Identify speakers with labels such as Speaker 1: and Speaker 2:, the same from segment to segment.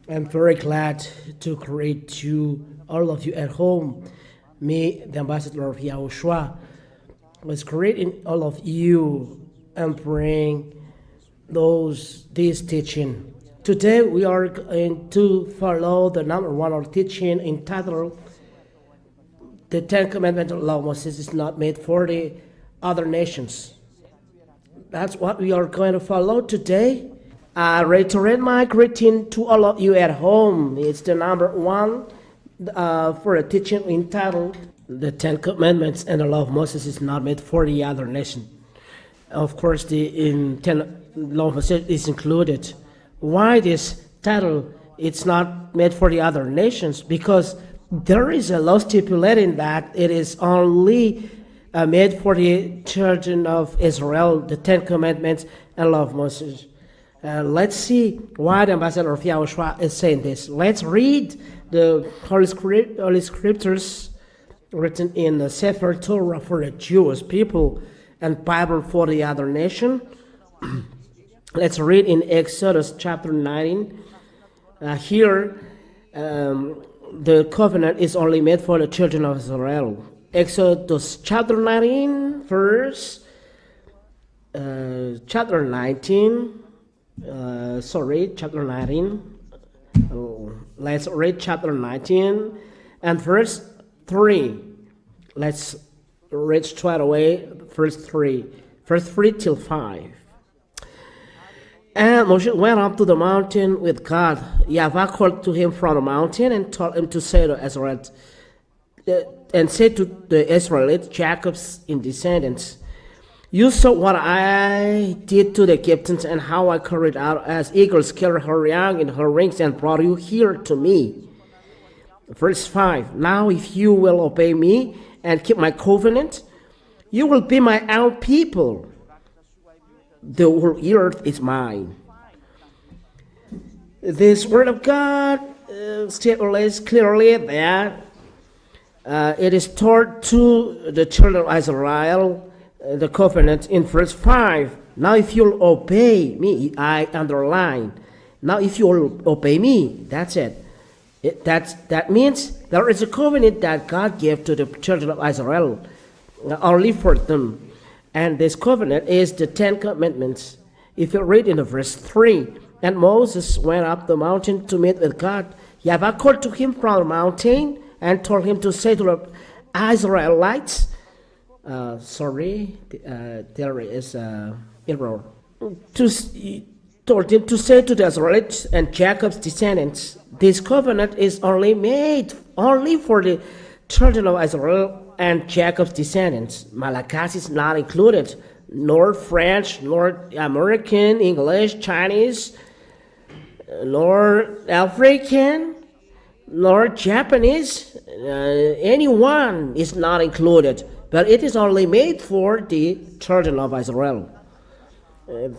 Speaker 1: I'm very glad to greet to all of you at home. Me, the ambassador of YAHOSHUAH, was greeting all of you and bring this teaching. Today we are going to follow the number one teaching entitled "The Ten Commandments of Law of Moses is not made for the other nations." That's what we are going to follow today. I reiterate my greeting to all of you at home. It's the number one for a teaching entitled "The Ten Commandments and the Law of Moses is not made for the other nation." Of course, the Ten Law of Moses is included. Why this title? It's not made for the other nations because there is a law stipulating that it is only made for the children of Israel, the Ten Commandments and Law of Moses. Let's see why the ambassador of YAHOSHUAH is saying this. Let's read the Holy Scriptures written in the Sefer Torah for the Jewish people and Bible for the other nation. Let's read in Exodus chapter 19. Here, the covenant is only made for the children of Israel. Exodus chapter 19, chapter 19. Chapter 19. Let's read chapter 19 and verse 3. Let's read straight away verse 3 till 5. And Moshe went up to the mountain with God. YAHVAH called to him from the mountain and told him to say to Israel, and said to the Israelites, Jacob's descendants, "You saw what I did to the Egyptians and how I carried out as eagles carry her young in her wings and brought you here to me." Verse 5, "Now if you will obey me and keep my covenant, you will be my own people. The whole earth is mine." This word of God stipulates clearly that it is taught to the children of Israel, the covenant in verse 5. Now if you'll obey me, I underline. Now if you'll obey me, that's it. That means there is a covenant that God gave to the children of Israel, only for them. And this covenant is the Ten Commandments. If you read in the verse 3, and Moses went up the mountain to meet with God. YAHVAH called to him from the mountain and told him to say to the Israelites, there is an error. Told him to say to the Israelites and Jacob's descendants, this covenant is only made only for the children of Israel and Jacob's descendants. Malachi is not included, nor French, nor American, English, Chinese, nor African, nor Japanese. Anyone is not included, but it is only made for the children of Israel.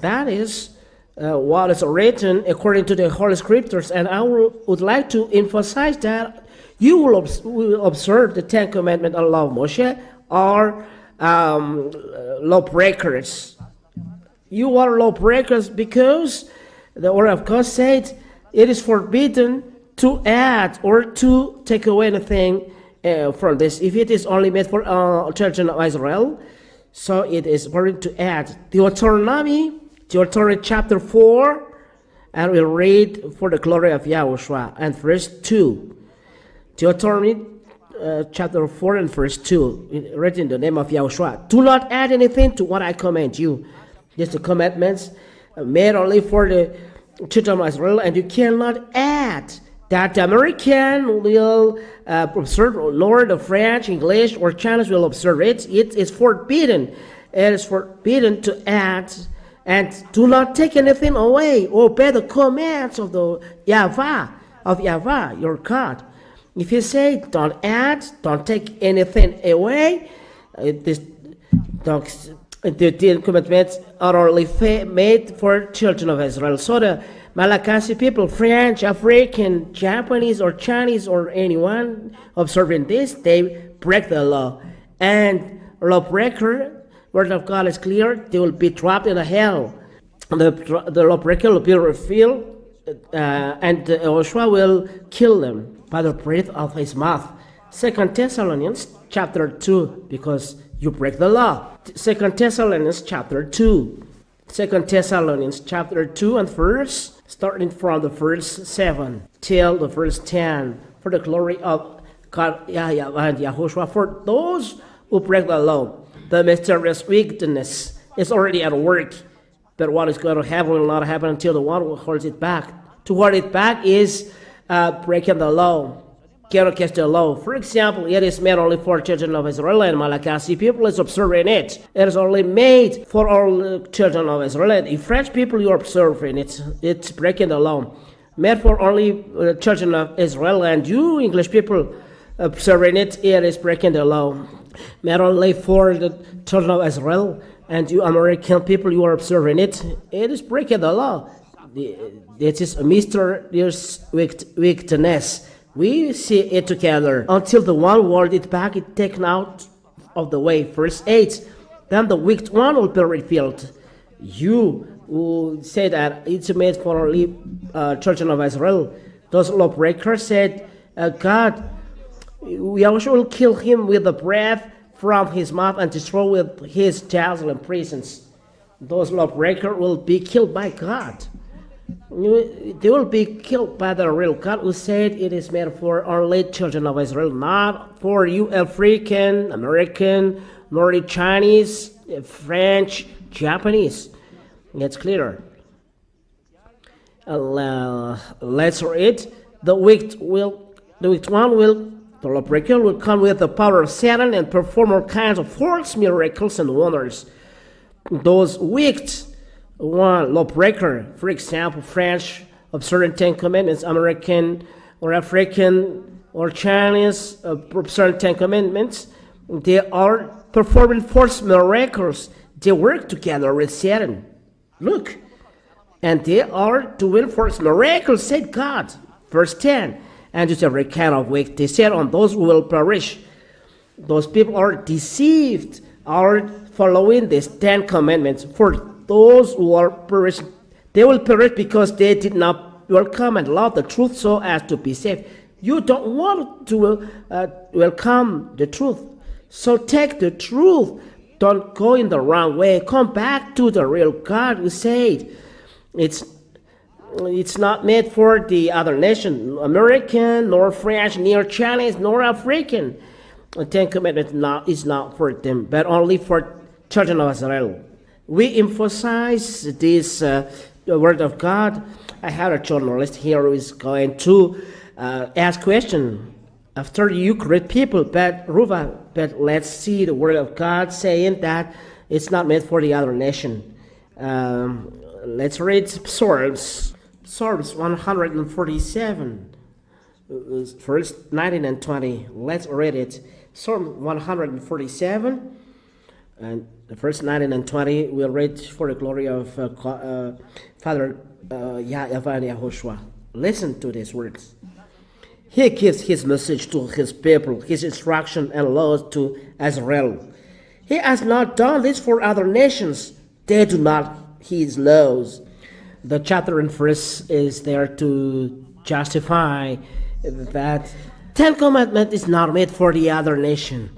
Speaker 1: That is what is written according to the Holy Scriptures, and I would like to emphasize that you will observe the Ten Commandments and Law of Moshe are lawbreakers. You are lawbreakers because the Word of God said it is forbidden to add or to take away anything from this. If it is only made for children of Israel, so it is forbidden to add. Deuteronomy chapter 4, and we'll read for the glory of YAHOSHUAH, and verse 2. Deuteronomy chapter 4 and verse 2, written in the name of YAHOSHUAH. Do not add anything to what I command you. Just the commandments made only for the children of Israel, and you cannot add. That the American will observe, nor the French, English, or Chinese will observe it. It is forbidden. It is forbidden to add, and do not take anything away. Obey the commands of the YAHVAH, your God. If you say, don't add, don't take anything away, the Ten Commandments are only made for children of Israel. So the Malachi people, French, African, Japanese, or Chinese, or anyone observing this, they break the law. And lawbreaker, word of God is clear, they will be dropped in the hell. The lawbreaker will be revealed and Yahushua will kill them by the breath of his mouth. 2 Thessalonians chapter 2, because you break the law. 2 Thessalonians chapter 2. 2 Thessalonians chapter 2 and verse, starting from the verse 7 till the verse 10. For the glory of God, YAHVAH and YAHOSHUAH, for those who break the law, the mysterious wickedness is already at work. But what is going to happen will not happen until the one who holds it back. To hold it back is breaking the law, cannot catch the law. For example, it is made only for children of Israel, and Malagasy people is observing it. It is only made for all children of Israel. And if French people you are observing it, it's breaking the law. Made for only children of Israel, and you English people observing it, it is breaking the law. Made only for the children of Israel, and you American people you are observing it, it is breaking the law. This is a mysterious wickedness. We see it together until the one who holds it back is taken out of the way. Verse 8, then the wicked one will be revealed. You who say that it's made for only children of Israel, those lawbreakers said, God, Yahushua will kill him with the breath from his mouth and destroy with his dazzling presence. Those lawbreakers will be killed by God. They will be killed by the real God who said it is made for only children of Israel, not for you African, American, nor the Chinese, French, Japanese. It's clear. Let's read. The wicked one will, the lawbreaker will come with the power of Satan and perform all kinds of false miracles and wonders. Those wicked one lawbreaker, for example, French observing 10 commandments, American or African or Chinese observing 10 commandments, they are performing false miracles. They work together with Satan. Look, and they are doing false miracles, said God. Verse 10, and just every kind of wicked they said on those who will perish. Those people are deceived, are following these 10 commandments. For those who are perished, they will perish because they did not welcome and love the truth so as to be saved. You don't want to welcome the truth, so take the truth. Don't go in the wrong way. Come back to the real God who said it's not made for the other nation, American, nor French, nor Chinese, nor African. The 10 Commandments is not for them, but only for children of Israel. We emphasize this word of God. I have a journalist here who is going to ask questions after you correct people, but let's see the word of God saying that it's not meant for the other nation. Let's read Psalms 147, verse 19 and 20. Let's read it. Psalm 147, and verse 19 and 20. We'll read for the glory of Father YAHVAH and YAHOSHUAH. Listen to these words. He gives his message to his people, his instruction and laws to Israel. He has not done this for other nations. They do not his laws. The chapter and verse is there to justify that 10 Commandments is not made for the other nation,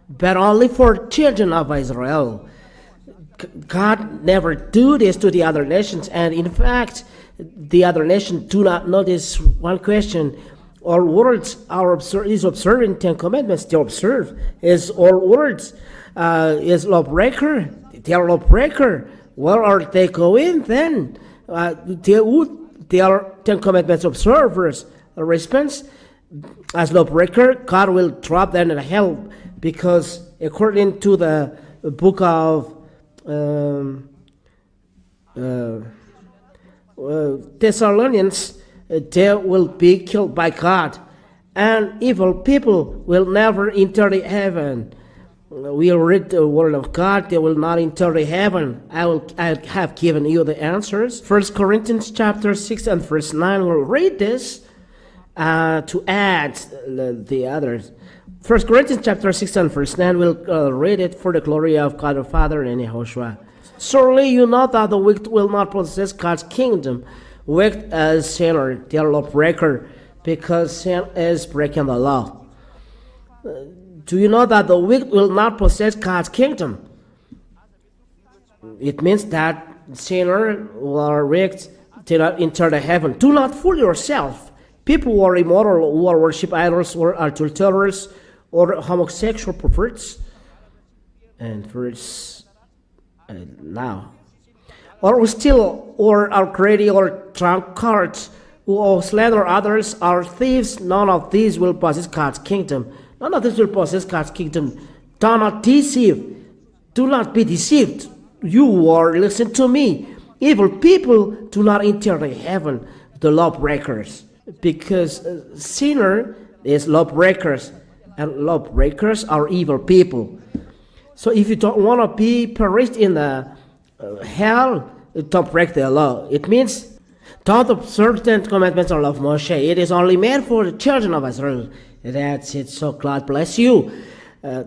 Speaker 1: but only for children of Israel. God never do this to the other nations, and in fact, the other nations do not know this one question. Our words is observing 10 Commandments. They observe. Is our words is lawbreaker? They are lawbreaker. Where are they going then? They are 10 Commandments observers. A response, as lawbreaker, God will drop them in hell, because according to the book of Thessalonians, they will be killed by God, and evil people will never enter the heaven. We read the word of God, they will not enter the heaven. I have given you the answers. 1 Corinthians chapter 6 and verse 9, we'll read this to add the others. 1 Corinthians chapter 6 and verse 9, we'll read it for the glory of God the Father and Yahushua. Surely you know that the wicked will not possess God's kingdom. wicked as sinner, they are lawbreaker, because sin is breaking the law. Do you know that the wicked will not possess God's kingdom? It means that sinner or wicked did not enter the heaven. Do not fool yourself. People who are immoral, who are worship idols, or adulterers, or homosexual perverts, and verse now, or steal, or are greedy, or drunkards, who slander others, are thieves. None of these will possess God's kingdom. None of these will possess God's kingdom. Do not deceive. Do not be deceived. You are, listen to me. Evil people do not enter the heaven, the lawbreakers, because sinner is lawbreakers, and lawbreakers are evil people. So if you don't want to be perished in the hell, don't break the law. It means don't observe the Ten Commandments or love Moshe. It is only meant for the children of Israel. That's it. So God bless you.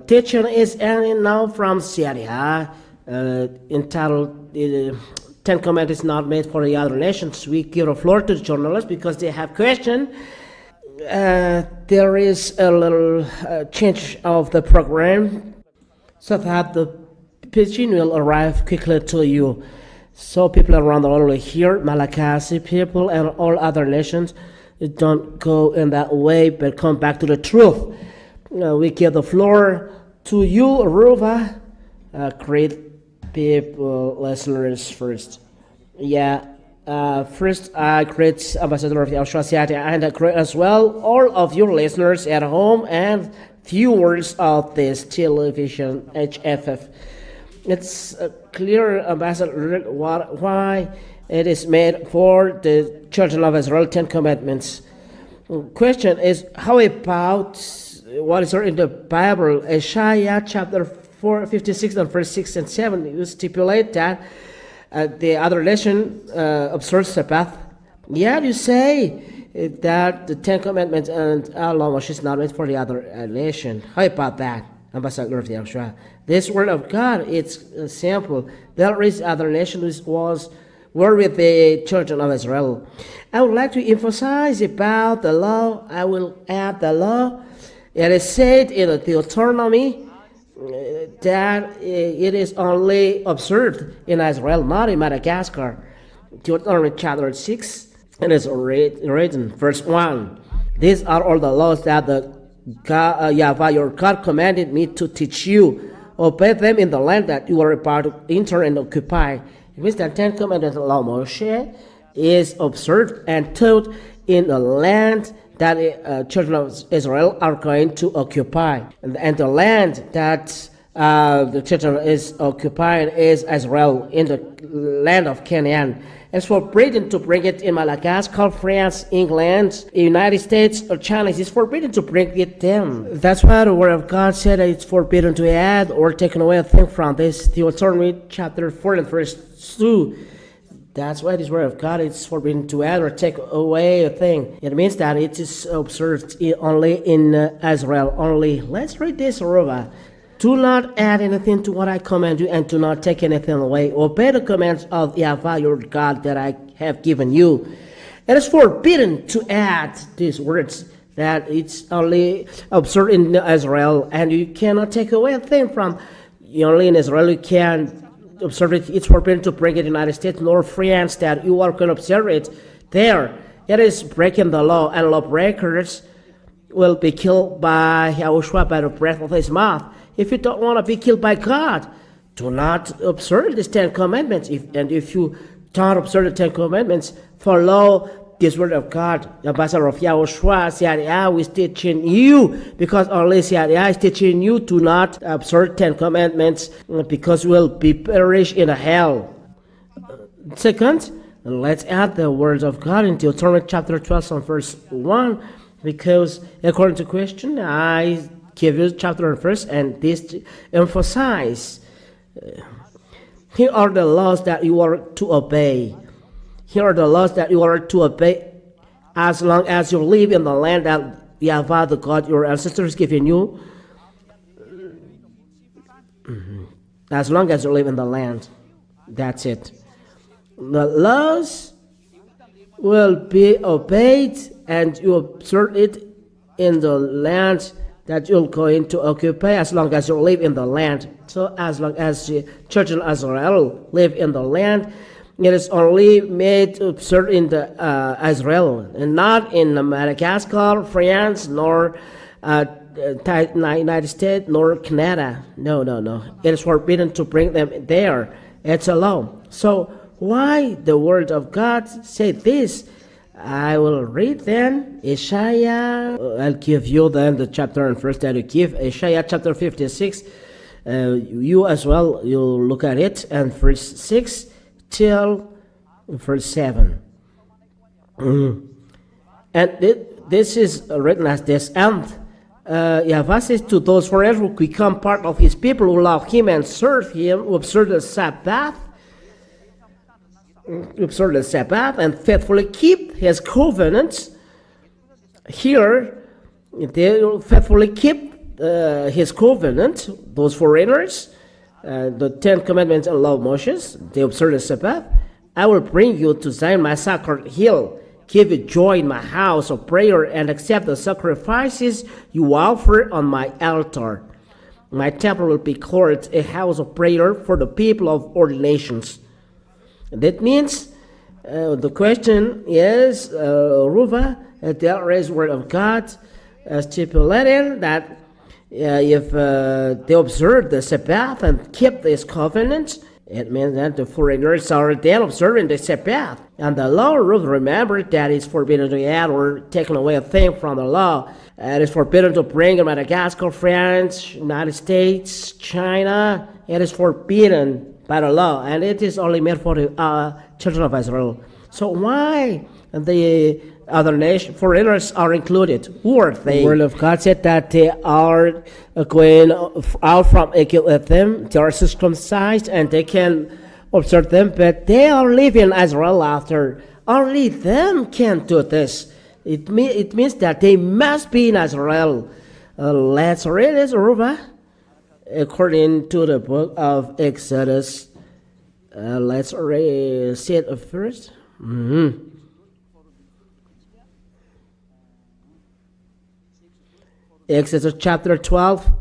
Speaker 1: Teaching is ending now from Syria, entitled Ten Commandments not made for the other nations. We give the floor to the journalists because they have questions. There is a little change of the program so that the pigeon will arrive quickly to you. So people around the world will hear Malagasy people and all other nations. Don't go in that way, but come back to the truth. We give the floor to you, Aruba. Great people, listeners first. First, great Ambassador of YAHOSHUAH, and great as well all of your listeners at home and viewers of this television HFF. It's clear, Ambassador, why it is made for the children of Israel, 10 Commandments. Question is, how about what is there in the Bible? Isaiah chapter 56 and verse 6 and 7, you stipulate that the other nation observes Sabbath. Yet you say that the Ten Commandments and law Moshe is not meant for the other nation. How about that, Ambassador of YAHOSHUAH? This word of God, it's simple. There is other nation which were with the children of Israel. I would like to emphasize about the law. I will add the law. It is said in the Deuteronomy that it is only observed in Israel, not in Madagascar. Deuteronomy chapter 6, it is written, verse 1. These are all the laws that the YAHVAH your God commanded me to teach you. Obey them in the land that you are about to enter and occupy. It means that Ten Commandments of law Moshe is observed and taught in the land that children of Israel are going to occupy. And the land that the children is occupying is Israel, in the land of Canaan. It's forbidden to bring it in Madagascar, France, England, United States, or China. It's forbidden to bring it them. That's why the word of God said that it's forbidden to add or take away a thing from this. Deuteronomy chapter 4 and verse 2. That's why this word of God is forbidden to add or take away a thing. It means that it is observed only in Israel only. Let's read this, Aruba. Do not add anything to what I command you, and do not take anything away. Obey the commands of YAHVAH your God that I have given you. It is forbidden to add these words, that it's only observed in Israel, and you cannot take away a thing from only in Israel. You can observe it. It's forbidden to bring it in the United States nor France, that you are going to observe it there. It is breaking the law, and lawbreakers will be killed by YAHOSHUAH by the breath of his mouth. If you don't want to be killed by God, do not observe these 10 Commandments. If you don't observe the 10 Commandments, follow this word of God. The Ambassador of YAHOSHUAH, CIDI, is teaching you, because only CIDI is teaching you to not observe 10 Commandments, because you will be perished in a hell. Second, let's add the words of God in Deuteronomy chapter 12 and verse 1, because according to question, I give you chapter and verse, and this emphasize. Here are the laws that you are to obey. Here are the laws that you are to obey as long as you live in the land that YAHVAH, the God your ancestors given you. As long as you live in the land. That's it. The laws will be obeyed, and you observe it in the land that you're going to occupy, as long as you live in the land. So as long as the children of Israel live in the land, it is only made to observe in the Israel, and not in Madagascar, France, nor United States, nor Canada. No. It is forbidden to bring them there. It's a law. So why the word of God say this? I will read then Isaiah. I'll give you then the chapter and verse that you give. Isaiah chapter 56. You as well, you'll look at it, and verse 6 till verse 7. And this is written as this. And YAHVAH says to those forever who become part of his people, who love him and serve him, who observe the Sabbath, and faithfully keep his covenants. Here, they will faithfully keep his covenant, those foreigners, the 10 commandments and law of Moses, they observe the Sabbath. I will bring you to Zion, my sacred hill, give you joy in my house of prayer, and accept the sacrifices you offer on my altar. My temple will be called a house of prayer for the people of all nations. That means the question is, Ruva, there is word of God stipulating that if they observe the Sabbath and keep this covenant, it means that the foreigners are then observing the Sabbath. And the law will remember that it's forbidden to add or take away a thing from the law. It is forbidden to bring in Madagascar, France, United States, China. It is forbidden by the law, and it is only meant for the children of Israel. So why the other foreigners are included? Who are they? The word of God said that they are going out from Egypt with them. They are circumcised and they can observe them, but they are living in Israel after. Only them can do this. It means that they must be in Israel. Let's read this, Ruba. According to the book of Exodus, let's see it first. Exodus chapter 12.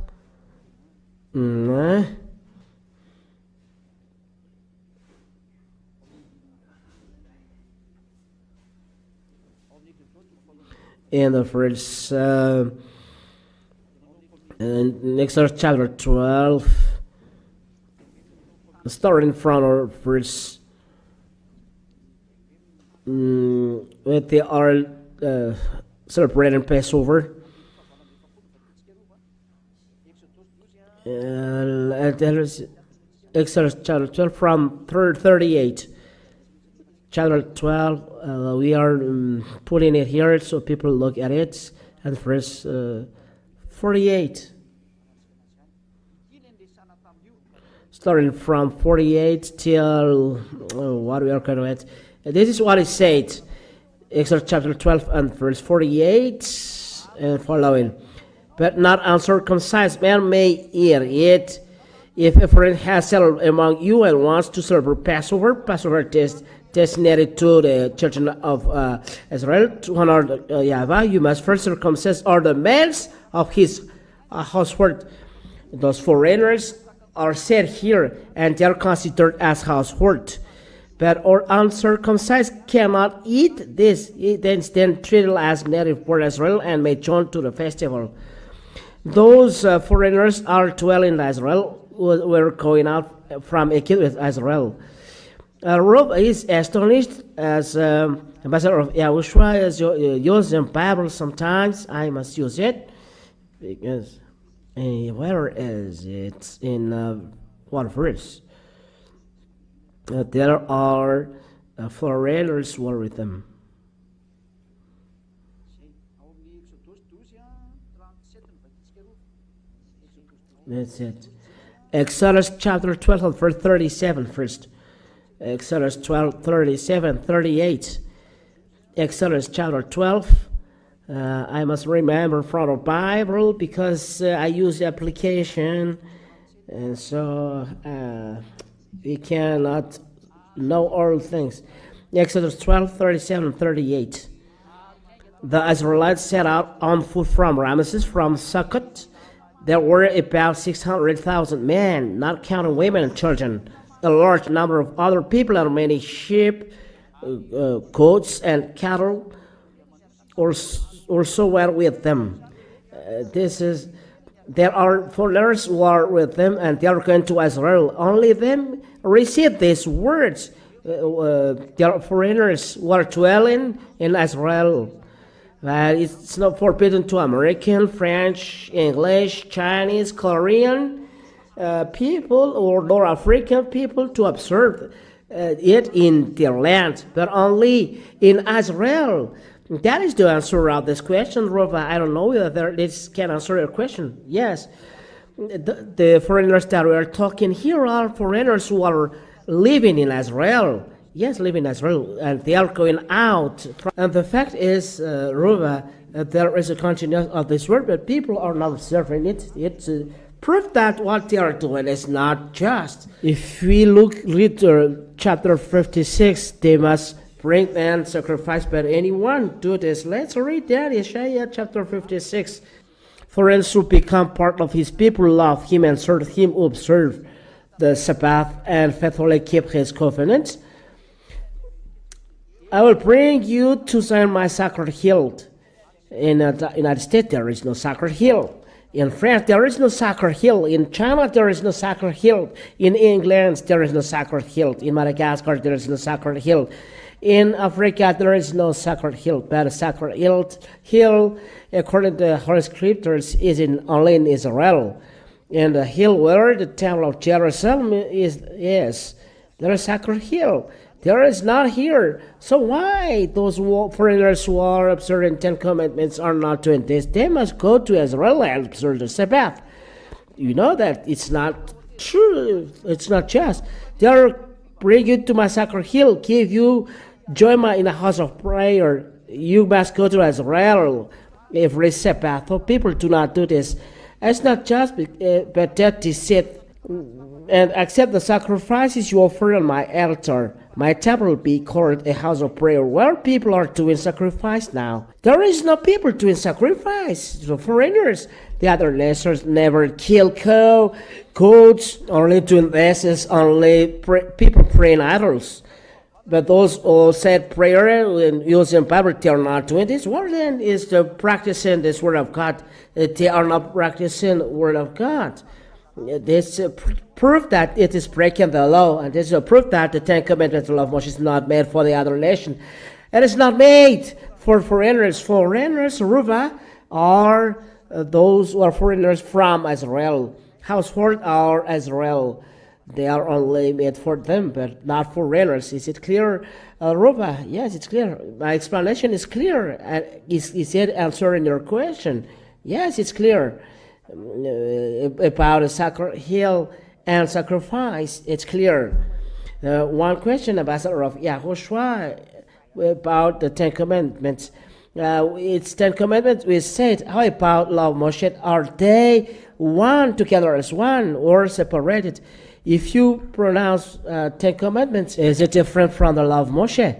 Speaker 1: In the verse, in Exodus chapter 12, starting from verse, when they are celebrating Passover. Exodus chapter 12 from 38. Chapter 12, we are putting it here so people look at it. And verse 48. Starting from 48 till what we are going to at. This is what it said. Exodus chapter 12 and verse 48 and following. But not uncircumcised man may eat it. If a friend has settled among you and wants to celebrate Passover is designated to the children of Israel, to honor YAHVAH, you must first circumcise all the males of his household. Those foreigners are said here, and they are considered as household. But all uncircumcised cannot eat this. They instead treated as native born Israel and may join to the festival. Those foreigners are dwelling in Israel, were going out from Egypt with Israel. Rob is astonished as ambassador of YAHOSHUAH is used in Bible sometimes. I must use it because where is it in what verse? There are foreigners who are with them. That's it. Exodus chapter 12 verse 37 first. Exodus 12, 37, 38. Exodus chapter 12. I must remember from the Bible because I use the application, and so we cannot know all things. Exodus 12:37-38. The Israelites set out on foot from Ramesses, from Succoth. There were about 600,000 men, not counting women and children, a large number of other people, and many sheep, goats, and cattle also were with them. There are foreigners who are with them, and they are going to Israel. Only them receive these words. There are foreigners who are dwelling in Israel. It's not forbidden to American, French, English, Chinese, Korean people or North African people to observe it in their land, but only in Israel. That is the answer of this question, Rova. I don't know whether this can answer your question. Yes, the foreigners that we are talking here are foreigners who are living in Israel. Yes, living in Israel, and they are going out. And the fact is, Rova, there is a continuation of this word, but people are not observing it. It's proof that what they are doing is not just. If we read chapter 56, they must bring and sacrifice, but anyone do this. Let's read that, Isaiah chapter 56. Foreigners who become part of his people love him and serve him, who observe the Sabbath and faithfully keep his covenant. I will bring you to Zion, my sacred hill. In the United States, there is no sacred hill. In France, there is no sacred hill. In China, there is no sacred hill. In England, there is no sacred hill. In Madagascar, there is no sacred hill. In Africa, there is no sacred hill. But a sacred hill, according to the Holy Scriptures, is only in Israel. And the hill where the temple of Jerusalem is, there is a sacred hill. There is not here. So why those foreigners who are observing 10 Commandments are not doing this? They must go to Israel and observe the Sabbath. You know that it's not true. It's not just. They are bring you to my sacred hill, give you join me in a house of prayer. You must go to Israel every Sabbath. So people do not do this. It's not just, but that is said, and accept the sacrifices you offer on my altar. My temple will be called a house of prayer, where people are doing sacrifice now. There is no people doing sacrifice. The foreigners, the other nations never kill goats. Only doing this is only people praying idols. But those who said prayer and using Bible, they are not doing this. What then is the practicing this word of God? They are not practicing the word of God. This proof that it is breaking the law, and this is a proof that the 10 Commandments of Moshe is not made for the other nation. It is not made for foreigners. Foreigners, Ruva, are those who are foreigners from Israel. Household are Israel. They are only made for them, but not for foreigners. Is it clear, Ruva? Yes, it's clear. My explanation is clear. Is it answering your question? Yes, it's clear. About a sacred hill and sacrifice, it's clear. One question, Ambassador of YAHOSHUAH, about the 10 Commandments. It's 10 Commandments we said. How about law of Moshe? Are they one together as one or separated? If you pronounce 10 Commandments, is it different from the law of Moshe?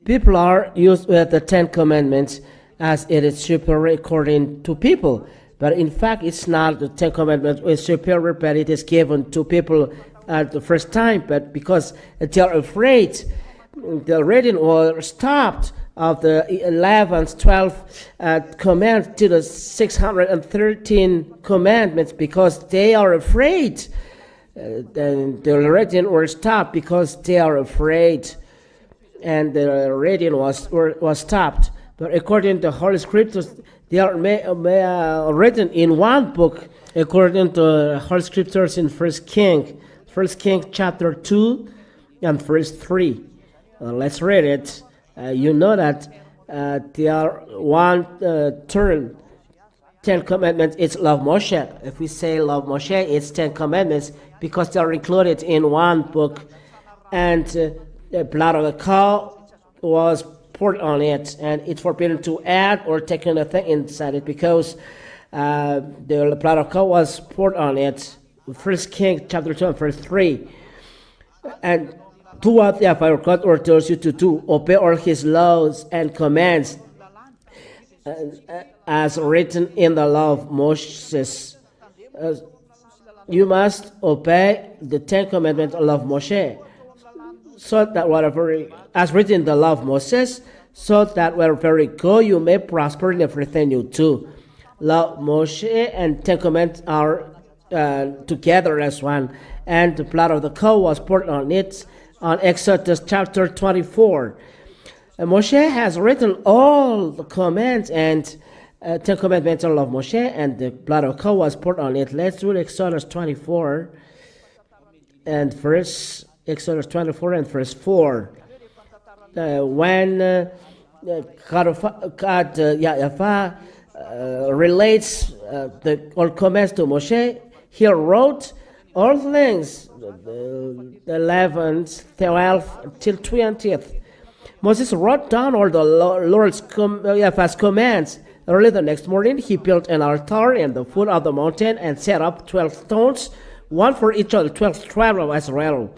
Speaker 1: People are used with the 10 Commandments as it is superior according to people. But in fact, it's not the 10 Commandments is superior, but it is given to people at the first time. But because they are afraid, the reading was stopped of the 11th, 12th command to the 613 commandments because they are afraid. Then the reading was stopped because they are afraid, and the reading was stopped. But according to the Holy Scriptures, they are written in one book, according to Holy Scriptures in 1 King chapter 2 and verse 3. Let's read it. You know that there are one term, 10 Commandments, it's love Moshe. If we say love Moshe, it's 10 Commandments because they are included in one book. And the blood of the cow was poured on it, and it's forbidden to add or take anything inside it because the blood of cow was poured on it. 1 King chapter 2 and verse 3. And Do what Yahweh your God orders you to do. Obey all his laws and commands as written in the law of Moses. You must obey the Ten Commandments of Moshe, so that whatever, as written in the law of Moses, so that wherever you go, you may prosper in everything you do. Law of Moshe and Ten Commandments are together as one, and the blood of the cow was poured on it on Exodus chapter 24. Moshe has written all the commands and Ten Commandments of Moshe, and the blood of cow was poured on it. Let's read Exodus 24 and Exodus 24 and verse 4. When YAHVAH relates the all commands to Moshe, he wrote all things, the 11th, 12th, till 20th. Moses wrote down all the Lord's YAHVAH's commands. Early the next morning, he built an altar in the foot of the mountain and set up 12 stones, one for each of the 12 tribes of Israel.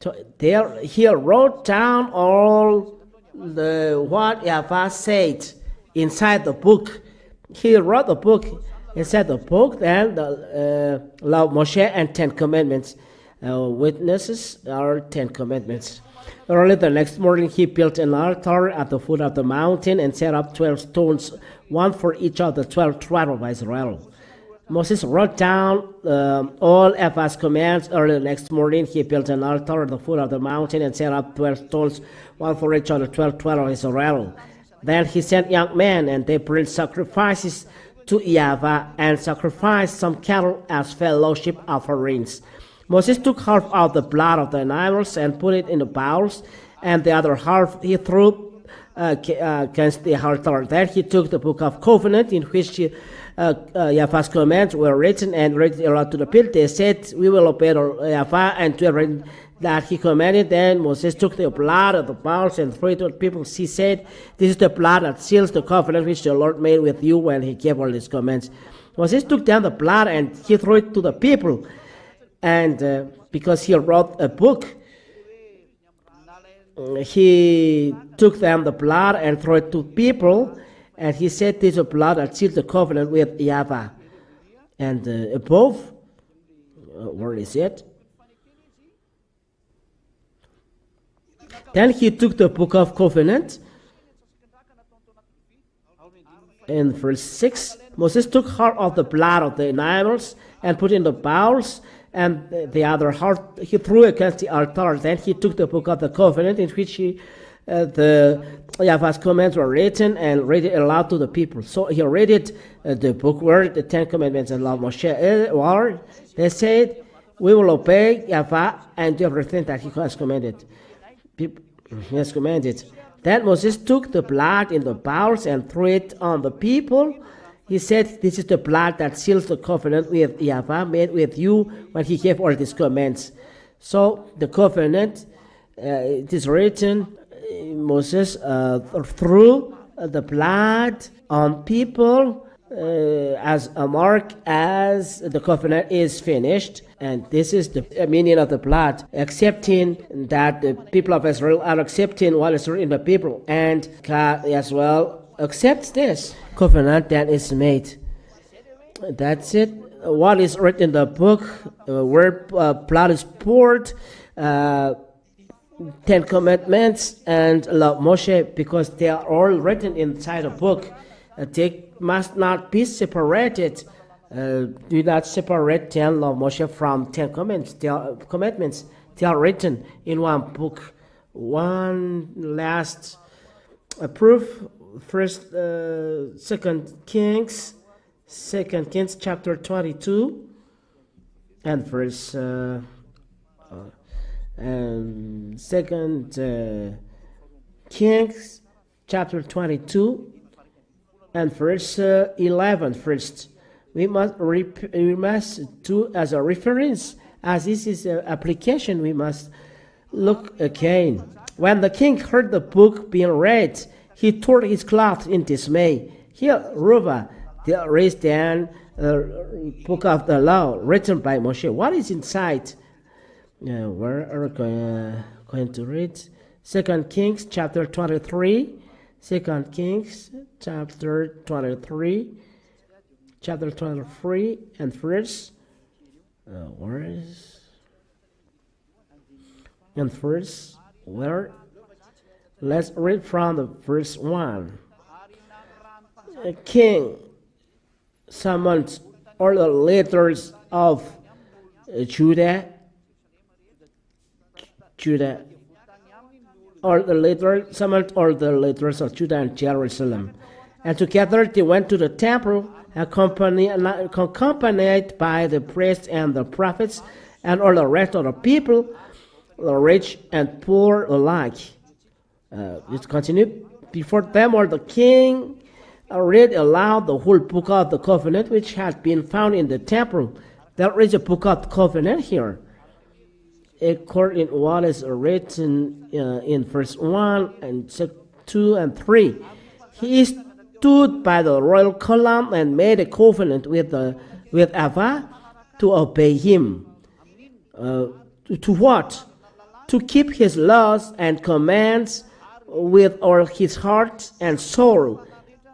Speaker 1: So there, he wrote down all what YAHVAH said inside the book. He wrote the book inside the book, then the law of Moshe and 10 Commandments. Witnesses are 10 Commandments. Early the next morning, he built an altar at the foot of the mountain and set up 12 stones, one for each of the 12 tribes of Israel. Moses wrote down all YAHVAH's commands. Early the next morning, he built an altar at the foot of the mountain and set up 12 stones, one for each of the 12 tribes of Israel. Then he sent young men, and they brought sacrifices to YAHVAH and sacrificed some cattle as fellowship offerings. Moses took half of the blood of the animals and put it in the bowls, and the other half he threw against the altar. Then he took the book of covenant in which YAHVAH's commands were written and read it aloud to the people. They said, "We will obey YAHVAH and do everything that he commanded." Then Moses took the blood of the bowls and threw it to the people. He said, "This is the blood that seals the covenant which the Lord made with you when he gave all his commands." Moses took down the blood and he threw it to the people. And because he wrote a book, he took down the blood and threw it to people. And he said, "This is the blood that seals the covenant with YAHVAH." And above, where is it? Then he took the book of covenant. In verse 6, Moses took half of the blood of the animals and put in the bowls, and the other half he threw against the altar. Then he took the book of the covenant in which the YAHVAH's commands were written and read it aloud to the people. So he read it, the book where the 10 Commandments and law of Moshe were. They said, "We will obey YAHVAH and do everything that he has commanded." He has commanded. Then Moses took the blood in the bowls and threw it on the people. He said, "This is the blood that seals the covenant with YAHVAH made with you when he gave all these commands." So the covenant, it is written, Moses threw the blood on people as a mark as the covenant is finished. And this is the meaning of the blood, accepting that the people of Israel are accepting what is written in the people, and God as well accepts this covenant that is made. That's it. What is written in the book, where blood is poured, 10 Commandments and law of Moshe, because they are all written inside a book. They must not be separated. Do not separate 10 law of Moshe from 10 commandments. They are written in one book. One last proof. Second Kings chapter 22 and verse Second Kings chapter 22 and verse 11 first. We must do as a reference, as this is an application. We must look again. When the king heard the book being read, he tore his cloth in dismay. Here, Ruva, the raised down book of the law written by Moshe. What is inside? Where are we going to read? 2 Kings chapter 23. 2 Kings chapter 23. Chapter 23 and verse. Where is? And verse where? Let's read from the verse 1. A king summoned all the leaders of Judah, all the leaders summoned all the leaders of Judah and Jerusalem, and together they went to the temple, accompanied by the priests and the prophets, and all the rest of the people, the rich and poor alike. Let's continue. Before them, or the king read aloud the whole book of the covenant, which had been found in the temple. There is a book of the covenant here, according to what is written in verse 1 and 2 and 3. He stood by the royal column and made a covenant with YAHVAH to obey him. To what? To keep his laws and commands with all his heart and soul,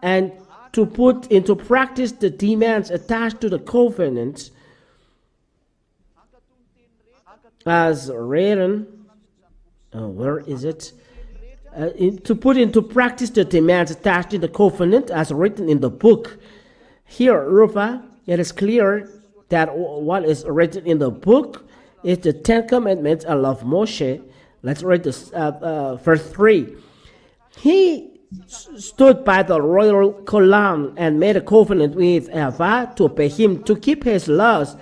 Speaker 1: and to put into practice the demands attached to the covenant, as written. Where is it? To put into practice the demands attached to the covenant as written in the book. Here, Rufa, it is clear that what is written in the book is the 10 Commandments and law of Moshe. Let's read this, verse 3. He stood by the royal column and made a covenant with YAHVAH to obey him, to keep his laws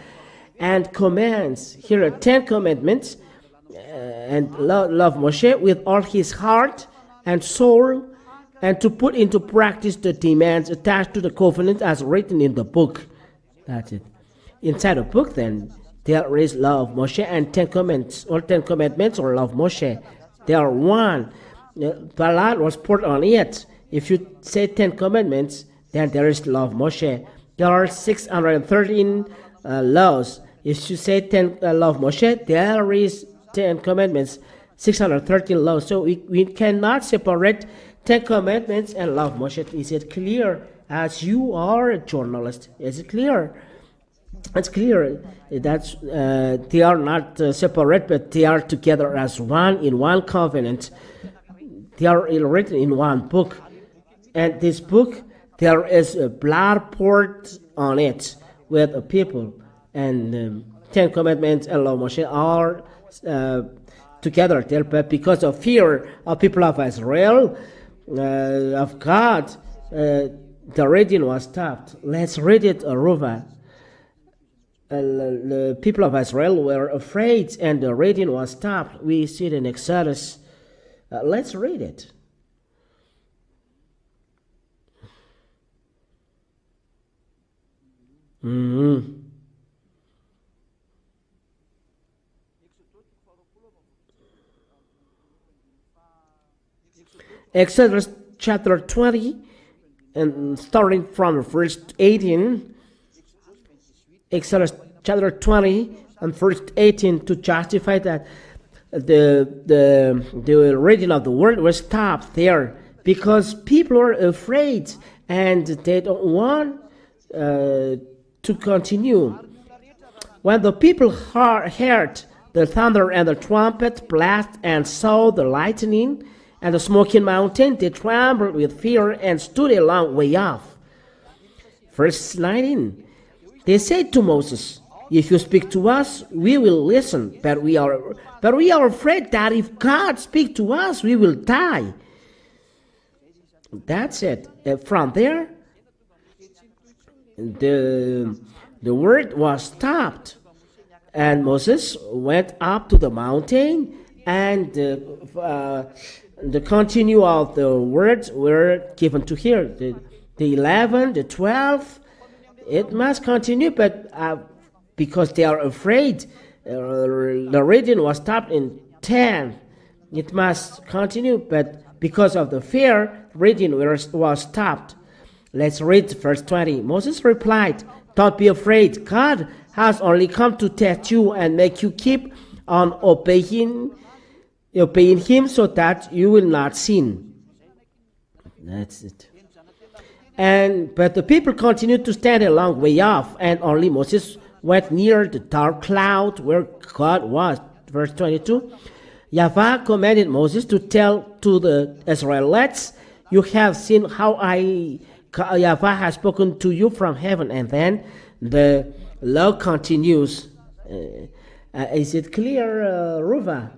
Speaker 1: and commands. Here are 10 commandments and love Moshe with all his heart and soul, and to put into practice the demands attached to the covenant as written in the book. That's it. Inside the book, then, there is love Moshe and 10 commandments, or 10 commandments or love Moshe. They are one. Blood was poured on it. If you say 10 commandments, then there is love Moshe. There are 613 laws. If you say 10 love Moshe, there is 10 commandments, 613 laws. So we cannot separate 10 commandments and love Moshe. Is it clear? As you are a journalist, is it clear? It's clear that they are not separate, but they are together as one in one covenant. They are written in one book. And this book, there is a blood poured on it with the people. And 10 commandments and law of Moshe are together there. But because of fear of people of Israel, of God, the reading was stopped. Let's read it, Ruva. The people of Israel were afraid and the reading was stopped. We see it in Exodus. Let's read it. Exodus chapter 20, and starting from verse 18. Exodus chapter 20 and verse 18, to justify that the reading of the word was stopped there because people are afraid and they don't want to continue. When the people heard the thunder and the trumpet blast and saw the lightning and the smoking mountain, they trembled with fear and stood a long way off. Verse 19. They said to Moses, "If you speak to us, we will listen. But we are afraid that if God speaks to us, we will die." That's it. From there, the word was stopped, and Moses went up to the mountain, and the continue of the words were given to hear. The 11, the 12. It must continue, but because they are afraid, the reading was stopped in 10. It must continue, but because of the fear, reading was stopped. Let's read verse 20. Moses replied, "Don't be afraid. God has only come to test you and make you keep on obeying him so that you will not sin. That's it. But the people continued to stand a long way off, and only Moses went near the dark cloud where God was. Verse 22. YAHVAH commanded Moses to tell to the Israelites, you have seen how YAHVAH has spoken to you from heaven. And then the law continues. Is it clear, Ruva?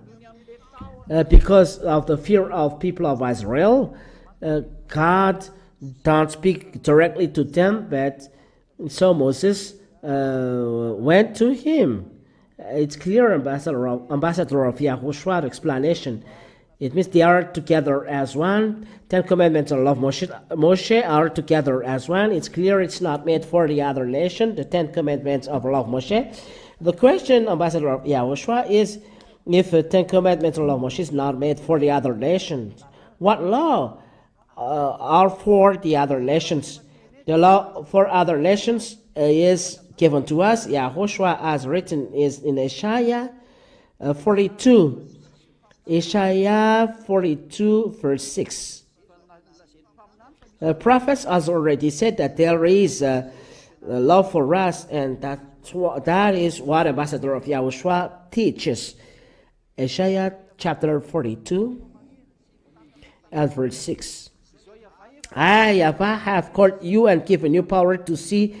Speaker 1: Because of the fear of people of Israel, God don't speak directly to them, but so Moses went to him. It's clear, ambassador of YAHOSHUAH explanation. It means they are together as one. 10 Commandments of Moshe are together as one. It's clear it's not made for the other nation, the 10 Commandments of Moshe. The question, ambassador of YAHOSHUAH, is if the 10 Commandments of Moshe is not made for the other nations, what law are for the other nations? The law for other nations is given to us. YAHOSHUAH, as written, is in Isaiah 42. Isaiah 42, verse 6. The prophets has already said that there is a law for us, and that is what ambassador of YAHOSHUAH teaches. Isaiah chapter 42 and verse 6. I, YAHVAH, have called you and given you power to see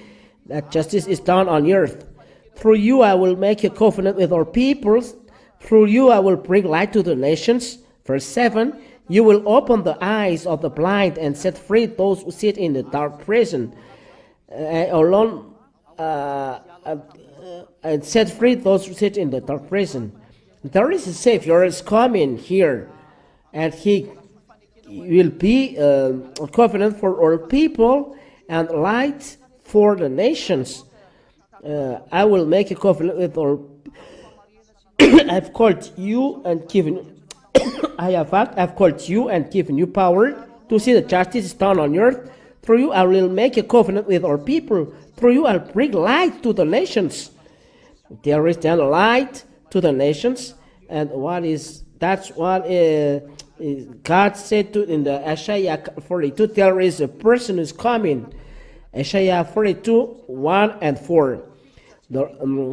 Speaker 1: that justice is done on earth. Through you I will make a covenant with our peoples. Through you I will bring light to the nations. Verse 7. You will open the eyes of the blind and set free those who sit in the dark prison. And set free those who sit in the dark prison. There is a Savior is coming here, and he will be a covenant for all people and light for the nations. I will make a covenant with all. I've called you and given I've called you and given you power to see that justice is done on earth. Through you I will make a covenant with our people. Through you I'll bring light to the nations. There is then light to the nations, and that's what God said to in the Isaiah 42. There is a person who's coming. Isaiah 42, 1 and 4.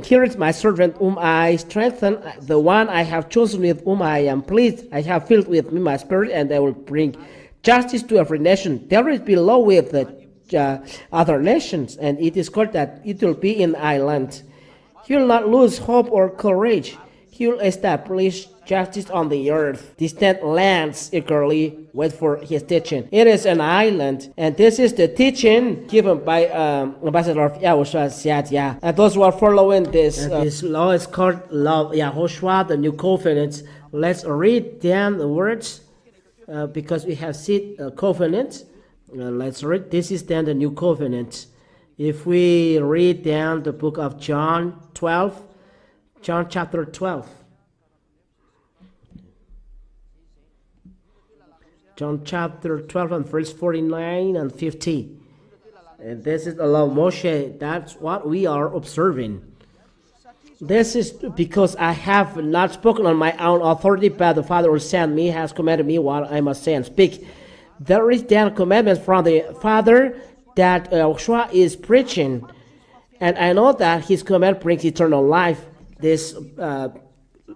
Speaker 1: Here is my servant whom I strengthen, the one I have chosen with whom I am pleased. I have filled with me my spirit, and I will bring justice to every nation. There is below with the other nations, and it is called that it will be in island. He will not lose hope or courage. He will establish justice on the earth. Distant lands eagerly wait for his teaching. It is an island, and this is the teaching given by Ambassador of YAHOSHUAH. And those who are following this law is called Law of YAHOSHUAH, the New Covenant. Let's read down the words because we have seen a covenant. Let's read. This is then the New Covenant. If we read down the book of John 12, John chapter 12. John chapter 12 and verse 49 and 50. And this is the law of Moshe. That's what we are observing. This is because I have not spoken on my own authority, but the Father who sent me has commanded me what I must say and speak. There is then commandments from the Father that YAHOSHUAH is preaching. And I know that his command brings eternal life. This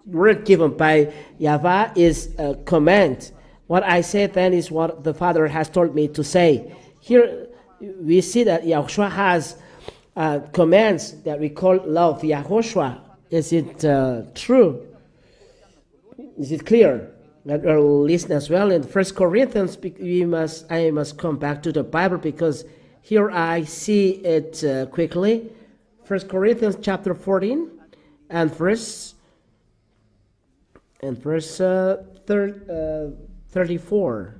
Speaker 1: word given by YAHVAH is a command. What I say then is what the Father has told me to say. Here we see that YAHOSHUAH has commands that we call law of YAHOSHUAH. Is it true? Is it clear? That we'll listen as well. In 1 Corinthians, I must come back to the Bible because here I see it quickly. 1 Corinthians chapter 14 and verse 34.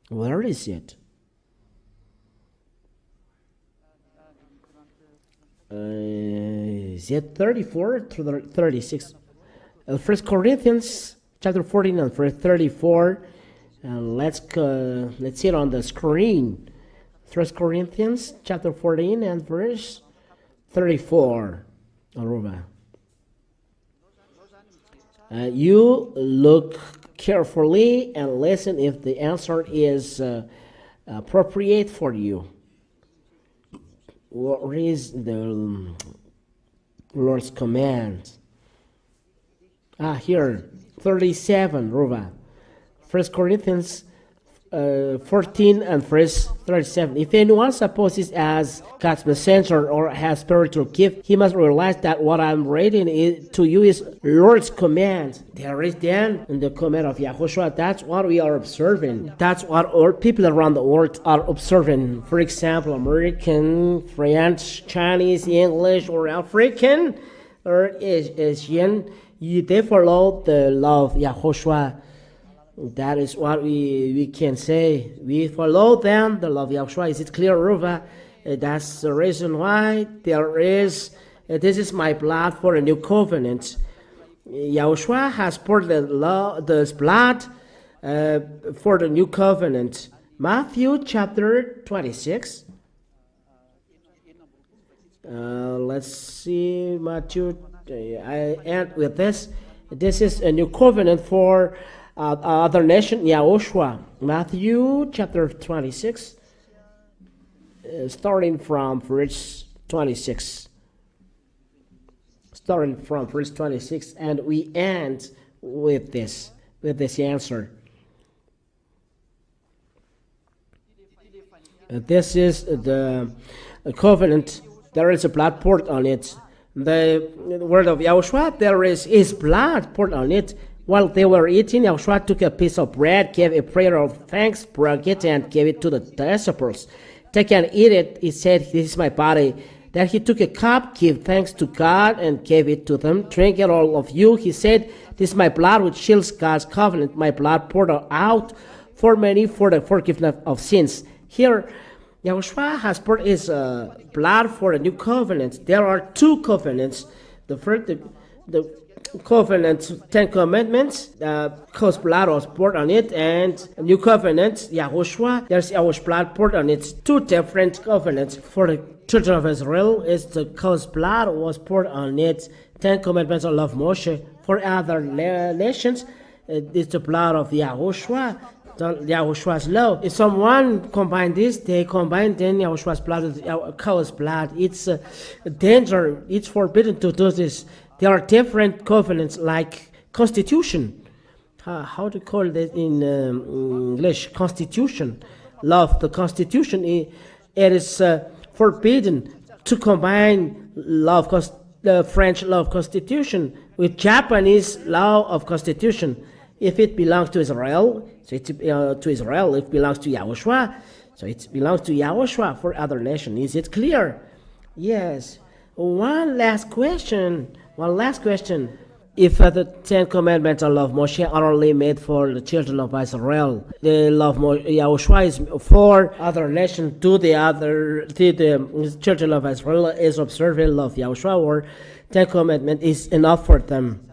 Speaker 1: Where is it? Is it 34 to 36? 1 Corinthians chapter 14 and verse 34. Let's see it on the screen. 1 Corinthians chapter 14 and verse 34. Aruba. You look carefully and listen if the answer is appropriate for you. What is the Lord's command? Here, 37, Ruva. 1 Corinthians 14 and verse 37. If anyone supposes as God's messenger or has spiritual gift, he must realize that what I'm reading to you is Lord's command. There is then in the command of Yahushua. That's what we are observing. That's what all people around the world are observing. For example, American, French, Chinese, English, or African, or Asian, they follow the law of Yahushua. That is what we can say. We follow them, the law of Yahushua. Is it clear, Ruva? That's the reason why there is, this is my blood for a new covenant. Yahushua has poured the blood for the new covenant. Matthew chapter 26. Let's see, Matthew. I end with this. This is a new covenant for other nation, YAHOSHUAH. Matthew chapter 26, starting from verse 26. Starting from verse 26, and we end with this answer. This is the covenant. There is a blood poured on it. The word of Yahushua, there is his blood poured on it. While they were eating, Yahushua took a piece of bread, gave a prayer of thanks, broke it, and gave it to the disciples. Take and eat it, he said, this is my body. Then he took a cup, gave thanks to God, and gave it to them. Drink it, all of you, he said, this is my blood which shields God's covenant, my blood poured out for many for the forgiveness of sins. Here, Yahushua has poured his blood for a new covenant. There are two covenants. The first, the covenant, 10 commandments, God's blood was poured on it, and a new covenant, Yahushua, there's Yahushua blood poured on it. Two different covenants. For the children of Israel, it's the God's blood was poured on it. 10 commandments of love Moshe. For other nations, it's the blood of Yahushua. Yahushua's law. If someone combine this, they combine then Yahushua's blood with God's blood. It's a danger. It's forbidden to do this. There are different covenants like constitution. How to call it in English? Constitution. Love the constitution. It is forbidden to combine the French law of constitution with Japanese law of constitution. If it belongs to Israel, so it's to Israel. If it belongs to Yahushua, so it belongs to Yahushua for other nations. Is it clear? Yes. One last question. If the 10 commandments of love Moshe are only made for the children of Israel, the love Yahushua is for other nations. The children of Israel is observing love Yahushua, or 10 commandments is enough for them.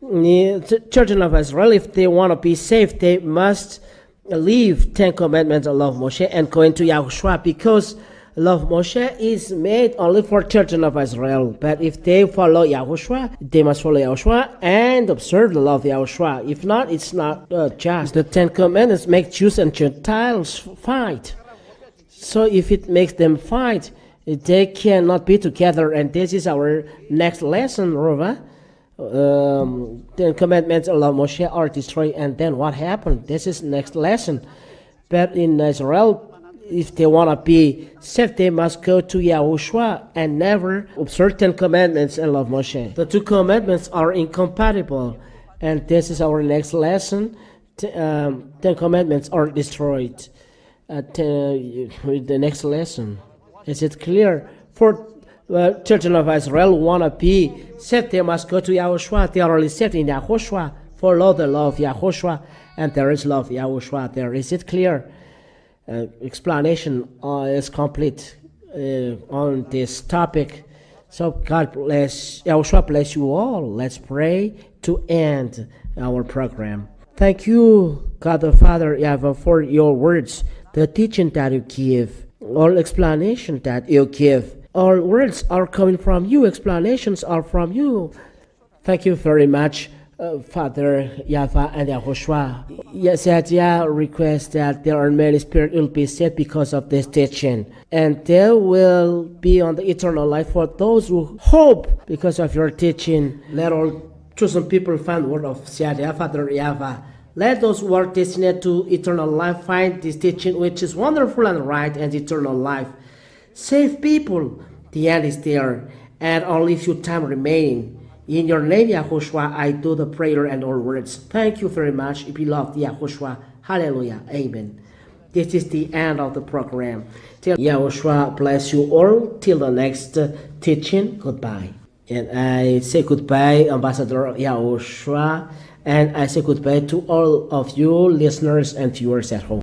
Speaker 1: The children of Israel, if they want to be saved, they must leave 10 commandments of love Moshe and go into Yahushua, because love Moshe is made only for children of Israel. But if they follow Yahushua, they must follow Yahushua and observe the law of Yahushua. If not, it's not just. The 10 commandments make Jews and Gentiles fight. So if it makes them fight, they cannot be together. And this is our next lesson, Rova. 10 commandments of Moshe are destroyed, and then what happened? This is next lesson. But in Israel, if they want to be saved, they must go to Yahushua and never observe 10 commandments and love Moshe. The two commandments are incompatible, and this is our next lesson. 10 commandments are destroyed. The next lesson. Is it clear? For children of Israel want to be saved, they must go to Yahushua. They are only saved in Yahushua. Follow the law of Yahushua, and there is love of Yahushua there. Is it clear? Explanation is complete on this topic. So God bless, Yahushua bless you all. Let's pray to end our program. Thank you, God the Father, YAHVAH, for your words, the teaching that you give, all explanation that you give. All words are coming from you, explanations are from you. Thank you very much, Father YAHVAH and YAHOSHUAH. Yes, Yah requests that there are many spirits will be saved because of this teaching, and there will be on the eternal life for those who hope because of your teaching. Let all chosen people find the word of Yah, Father YAHVAH. Let those who are destined to eternal life find this teaching, which is wonderful and right, and eternal life. Save people. The end is there, and only few time remaining. In your name, YAHOSHUAH, I do the prayer and all words. Thank you very much, beloved YAHOSHUAH. Hallelujah. Amen. This is the end of the program. Till YAHOSHUAH bless you all. Till the next teaching. Goodbye. And I say goodbye, Ambassador YAHOSHUAH. And I say goodbye to all of you listeners and viewers at home.